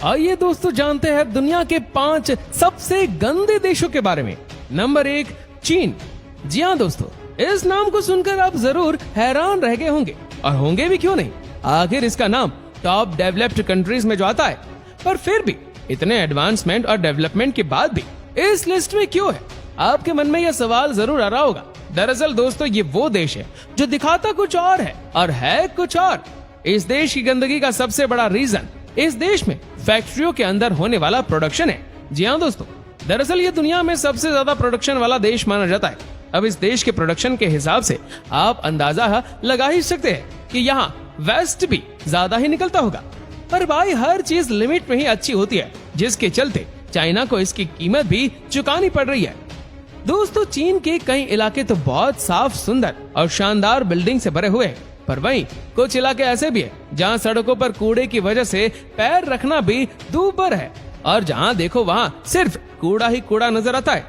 आइए दोस्तों जानते हैं दुनिया के 5 सबसे गंदे देशों के बारे में। नंबर 1 चीन। जी हाँ दोस्तों, इस नाम को सुनकर आप जरूर हैरान रह गए होंगे, और होंगे भी क्यों नहीं, आखिर इसका नाम टॉप डेवलप्ड कंट्रीज में जो आता है। पर फिर भी इतने एडवांसमेंट और डेवलपमेंट के बाद भी इस लिस्ट में क्यों है, आपके मन में यह सवाल जरूर आ रहा होगा। दरअसल दोस्तों ये वो देश है जो दिखाता कुछ और है और है कुछ और। इस देश की गंदगी का सबसे बड़ा रीजन इस देश में फैक्ट्रियों के अंदर होने वाला प्रोडक्शन है। जी हाँ दोस्तों, दरअसल ये दुनिया में सबसे ज्यादा प्रोडक्शन वाला देश माना जाता है। अब इस देश के प्रोडक्शन के हिसाब से आप अंदाजा लगा ही सकते हैं कि यहाँ वेस्ट भी ज्यादा ही निकलता होगा। पर भाई हर चीज लिमिट में ही अच्छी होती है, जिसके चलते चाइना को इसकी कीमत भी चुकानी पड़ रही है। दोस्तों चीन के कई इलाके तो बहुत साफ सुंदर और शानदार बिल्डिंग से भरे हुए हैं, पर वहीं कुछ इलाके ऐसे भी हैं जहां सड़कों पर कूड़े की वजह से पैर रखना भी दूभर है, और जहां देखो वहां सिर्फ कूड़ा ही कूड़ा नजर आता है।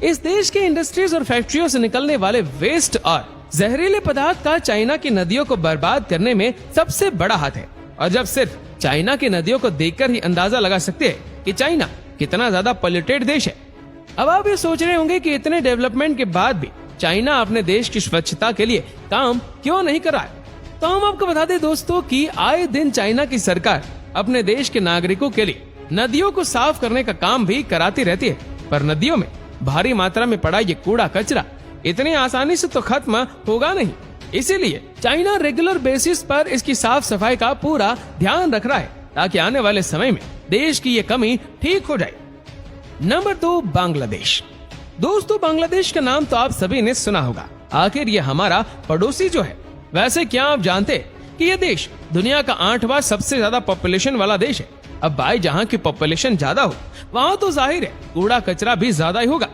इस देश के इंडस्ट्रीज और फैक्ट्रियों से निकलने वाले वेस्ट और जहरीले पदार्थ का चाइना की नदियों को बर्बाद करने में सबसे बड़ा हाथ है। और जब सिर्फ चाइना की नदियों को देखकर ही अंदाजा लगा सकते हैं कि चाइना कितना ज्यादा पॉल्यूटेड देश है। अब आप ये सोच रहे होंगे कि इतने डेवलपमेंट के बाद भी चाइना अपने देश की स्वच्छता के लिए काम क्यों नहीं कर रहा है। तो हम आपको बता दें दोस्तों कि आए दिन चाइना की सरकार अपने देश के नागरिकों के लिए नदियों को साफ करने का काम भी कराती रहती है, पर नदियों में भारी मात्रा में पड़ा ये कूड़ा कचरा इतनी आसानी से तो खत्म होगा नहीं। इसीलिए चाइना रेगुलर बेसिस पर इसकी साफ सफाई का पूरा ध्यान रख रहा है, ताकि आने वाले समय में देश की ये कमी ठीक हो जाए। नंबर 2 बांग्लादेश। दोस्तों बांग्लादेश का नाम तो आप सभी ने सुना होगा, आखिर ये हमारा पड़ोसी जो है। वैसे क्या आप जानते हैं कि ये देश दुनिया का 8वां सबसे ज्यादा पॉपुलेशन वाला देश है। अब भाई जहाँ की पॉपुलेशन ज्यादा हो वहाँ तो जाहिर है कूड़ा कचरा भी ज्यादा ही होगा,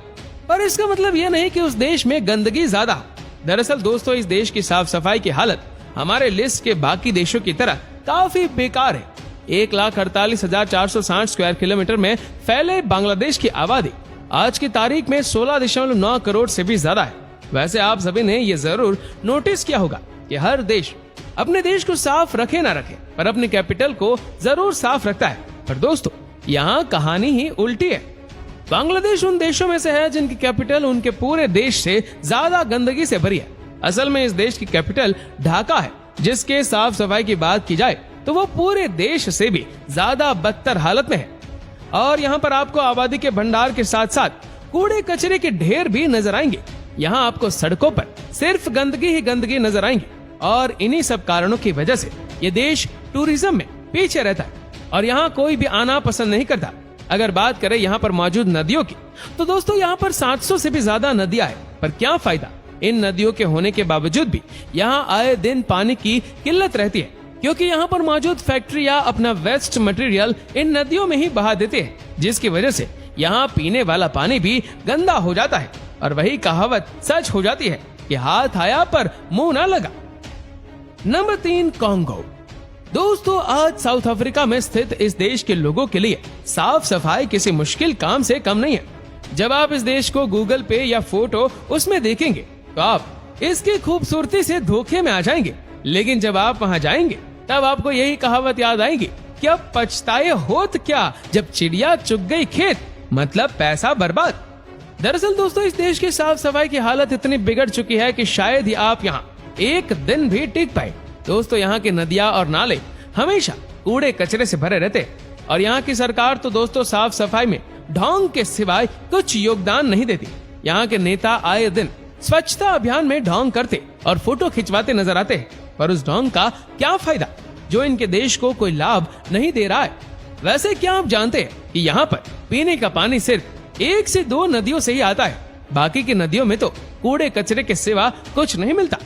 पर इसका मतलब ये नहीं कि उस देश में गंदगी ज्यादा हो। दरअसल दोस्तों इस देश की साफ सफाई की हालत हमारे लिस्ट के बाकी देशों की तरह काफी बेकार है। 1,48,460 स्क्वायर किलोमीटर में फैले बांग्लादेश की आबादी आज की तारीख में 16.9 करोड़ से भी ज्यादा है। वैसे आप सभी ने ये जरूर नोटिस किया होगा कि हर देश अपने देश को साफ रखे ना रखे, पर अपने कैपिटल को जरूर साफ रखता है। पर दोस्तों यहाँ कहानी ही उल्टी है। बांग्लादेश उन देशों में से है जिनकी कैपिटल उनके पूरे देश से ज्यादा गंदगी से भरी है। असल में इस देश की कैपिटल ढाका है, जिसके साफ सफाई की बात की जाए तो वो पूरे देश से भी ज्यादा बदतर हालत में है। और यहाँ पर आपको आबादी के भंडार के साथ साथ कूड़े कचरे के ढेर भी नजर आएंगे। यहाँ आपको सड़कों पर सिर्फ गंदगी ही गंदगी नजर आएंगी, और इन्हीं सब कारणों की वजह से ये देश टूरिज्म में पीछे रहता है और यहाँ कोई भी आना पसंद नहीं करता। अगर बात करें यहाँ पर मौजूद नदियों की, तो दोस्तों यहाँ पर 700 से भी ज्यादा नदियां हैं, पर क्या फायदा, इन नदियों के होने के बावजूद भी यहाँ आए दिन पानी की किल्लत रहती है, क्योंकि यहाँ पर मौजूद फैक्ट्रियां अपना वेस्ट मटेरियल इन नदियों में ही बहा देते हैं, जिसकी वजह से यहाँ पीने वाला पानी भी गंदा हो जाता है। और वही कहावत सच हो जाती है कि हाथ आया पर मुंह ना लगा। Number 3 Congo. दोस्तों आज साउथ अफ्रीका में स्थित इस देश के लोगों के लिए साफ सफाई किसी मुश्किल काम से कम नहीं है। जब आप इस देश को गूगल पे या फोटो उसमें देखेंगे तो आप इसकी खूबसूरती से धोखे में आ जाएंगे, लेकिन जब आप वहां जाएंगे तब आपको यही कहावत याद आएगी कि अब पछताए होत क्या जब चिड़िया चुग गई खेत, मतलब पैसा बर्बाद। दरअसल दोस्तों इस देश की साफ सफाई की हालत इतनी बिगड़ चुकी है कि शायद ही आप यहाँ एक दिन भी टिक पाए। दोस्तों यहाँ के नदियां और नाले हमेशा कूड़े कचरे से भरे रहते हैं, और यहाँ की सरकार तो दोस्तों साफ सफाई में ढोंग के सिवाय कुछ योगदान नहीं देती। यहाँ के नेता आए दिन स्वच्छता अभियान में ढोंग करते और फोटो खिंचवाते नजर आते हैं, पर उस ढोंग का क्या फायदा जो इनके देश को कोई लाभ नहीं दे रहा है। वैसे क्या आप जानते हैं कि यहाँ पर पीने का पानी सिर्फ 1 से 2 नदियों से ही आता है, बाकी की नदियों में तो कूड़े कचरे के सिवा कुछ नहीं मिलता।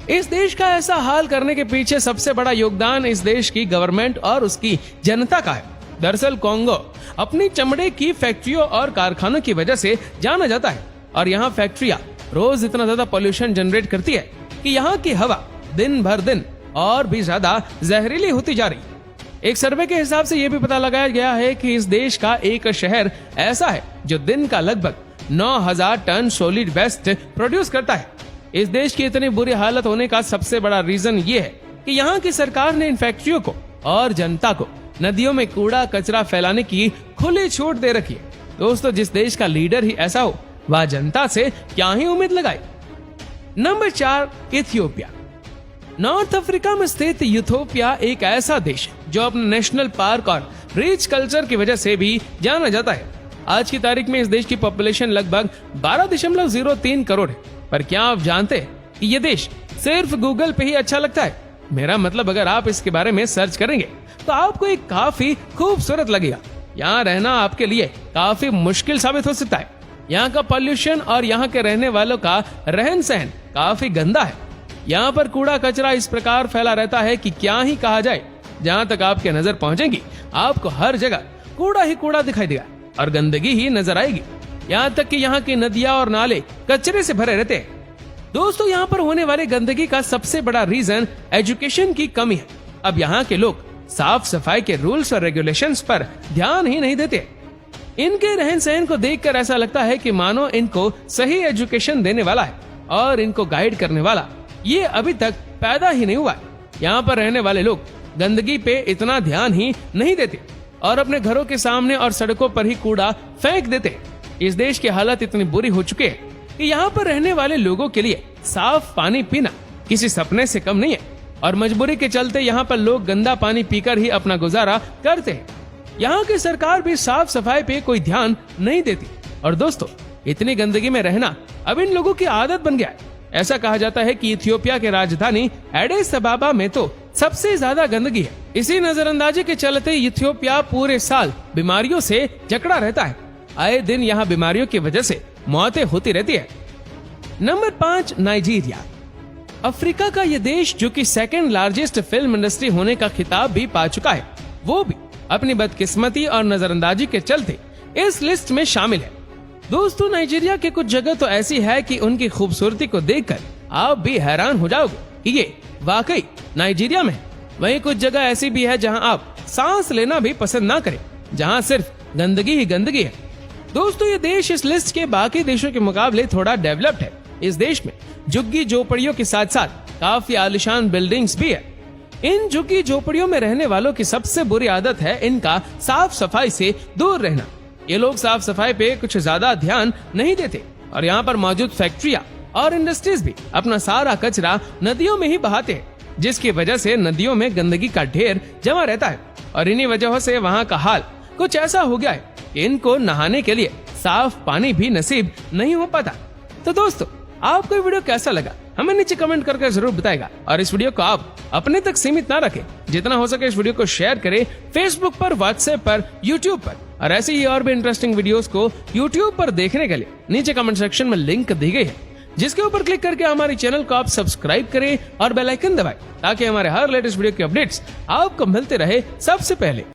इस देश का ऐसा हाल करने के पीछे सबसे बड़ा योगदान इस देश की गवर्नमेंट और उसकी जनता का है। दरअसल कॉन्गो अपनी चमड़े की फैक्ट्रियों और कारखानों की वजह से जाना जाता है, और यहाँ फैक्ट्रियां रोज इतना ज्यादा पोल्यूशन जनरेट करती है कि यहाँ की हवा दिन भर दिन और भी ज्यादा जहरीली होती जा रही। एक सर्वे के हिसाब से ये भी पता लगाया गया है कि इस देश का एक शहर ऐसा है जो दिन का लगभग 9,000 टन सॉलिड वेस्ट प्रोड्यूस करता है। इस देश की इतनी बुरी हालत होने का सबसे बड़ा रीजन ये है कि यहाँ की सरकार ने इन फैक्ट्रियों को और जनता को नदियों में कूड़ा कचरा फैलाने की खुली छूट दे रखी है। दोस्तों, जिस देश का लीडर ही ऐसा हो, वह जनता से क्या ही उम्मीद लगाए। Number 4, Ethiopia. नॉर्थ अफ्रीका में स्थित इथियोपिया एक ऐसा देश है जो अपने नेशनल पार्क और रिच कल्चर की वजह से भी जाना जाता है। आज की तारीख में इस देश की पॉपुलेशन लगभग 12.03 करोड़ है। पर क्या आप जानते हैं कि ये देश सिर्फ गूगल पे ही अच्छा लगता है? मेरा मतलब, अगर आप इसके बारे में सर्च करेंगे तो आपको एक काफी खूबसूरत लगेगा। यहाँ रहना आपके लिए काफी मुश्किल साबित हो सकता है। यहाँ का पॉल्यूशन और यहाँ के रहने वालों का रहन सहन काफी गंदा है। यहाँ पर कूड़ा कचरा इस प्रकार फैला रहता है कि क्या ही कहा जाए। जहाँ तक आपके नजर पहुँचेगी, आपको हर जगह कूड़ा ही कूड़ा दिखाई देगा और गंदगी ही नजर आएगी। यहाँ तक कि यहाँ की नदियाँ और नाले कचरे से भरे रहते हैं। दोस्तों, यहाँ पर होने वाली गंदगी का सबसे बड़ा रीजन एजुकेशन की कमी है। अब यहाँ के लोग साफ सफाई के रूल्स और रेगुलेशंस पर ध्यान ही नहीं देते। इनके रहन सहन को देखकर ऐसा लगता है कि मानो इनको सही एजुकेशन देने वाला है और इनको गाइड करने वाला ये अभी तक पैदा ही नहीं हुआ है। यहाँ पर रहने वाले लोग गंदगी पे इतना ध्यान ही नहीं देते और अपने घरों के सामने और सड़कों पर ही कूड़ा फेंक देते। इस देश की हालत इतनी बुरी हो चुकी है कि यहाँ पर रहने वाले लोगों के लिए साफ पानी पीना किसी सपने से कम नहीं है और मजबूरी के चलते यहाँ पर लोग गंदा पानी पीकर ही अपना गुजारा करते हैं। यहाँ की सरकार भी साफ सफाई पे कोई ध्यान नहीं देती और दोस्तों, इतनी गंदगी में रहना अब इन लोगों की आदत बन गया है। ऐसा कहा जाता है कि इथियोपिया के राजधानी एडिस अबाबा में तो सबसे ज्यादा गंदगी है। इसी नजरअंदाजी के चलते इथियोपिया पूरे साल बीमारियों से जकड़ा रहता है। आए दिन यहाँ बीमारियों की वजह से मौतें होती रहती है। Number 5, Nigeria. अफ्रीका का ये देश, जो कि सेकंड लार्जेस्ट फिल्म इंडस्ट्री होने का खिताब भी पा चुका है, वो भी अपनी बदकिस्मती और नजरअंदाजी के चलते इस लिस्ट में शामिल है। दोस्तों, नाइजीरिया के कुछ जगह तो ऐसी है कि उनकी खूबसूरती को देखकर आप भी हैरान हो जाओगे कि ये वाकई नाइजीरिया में है। वहीं कुछ जगह ऐसी भी है जहां आप सांस लेना भी पसंद ना करें, जहां सिर्फ गंदगी ही गंदगी है। दोस्तों, ये देश इस लिस्ट के बाकी देशों के मुकाबले थोड़ा डेवलप्ड है। इस देश में झुग्गी झोपड़ियों के साथ साथ काफी आलीशान बिल्डिंग्स भी है। इन झुग्गी झोपड़ियों में रहने वालों की सबसे बुरी आदत है इनका साफ सफाई से दूर रहना। ये लोग साफ सफाई पे कुछ ज्यादा ध्यान नहीं देते और यहाँ पर मौजूद फैक्ट्रियाँ और इंडस्ट्रीज भी अपना सारा कचरा नदियों में ही बहाते हैं, जिसकी वजह से नदियों में गंदगी का ढेर जमा रहता है और इन्हीं वजहों से वहाँ का हाल कुछ ऐसा हो गया है कि इनको नहाने के लिए साफ पानी भी नसीब नहीं हो पाता। तो दोस्तों, आपको ये वीडियो कैसा लगा हमें नीचे कमेंट करके जरूर बताएगा और इस वीडियो को आप अपने तक सीमित ना रखें। जितना हो सके इस वीडियो को शेयर करें फेसबुक पर, व्हाट्सएप पर, यूट्यूब पर और ऐसे ही और भी इंटरेस्टिंग वीडियोस को यूट्यूब पर देखने के लिए नीचे कमेंट सेक्शन में लिंक दी गई है, जिसके ऊपर क्लिक करके हमारे चैनल को आप सब्सक्राइब करें और बेल आइकन दबाएं ताकि हमारे हर लेटेस्ट वीडियो के अपडेट्स आपको मिलते रहे सबसे पहले।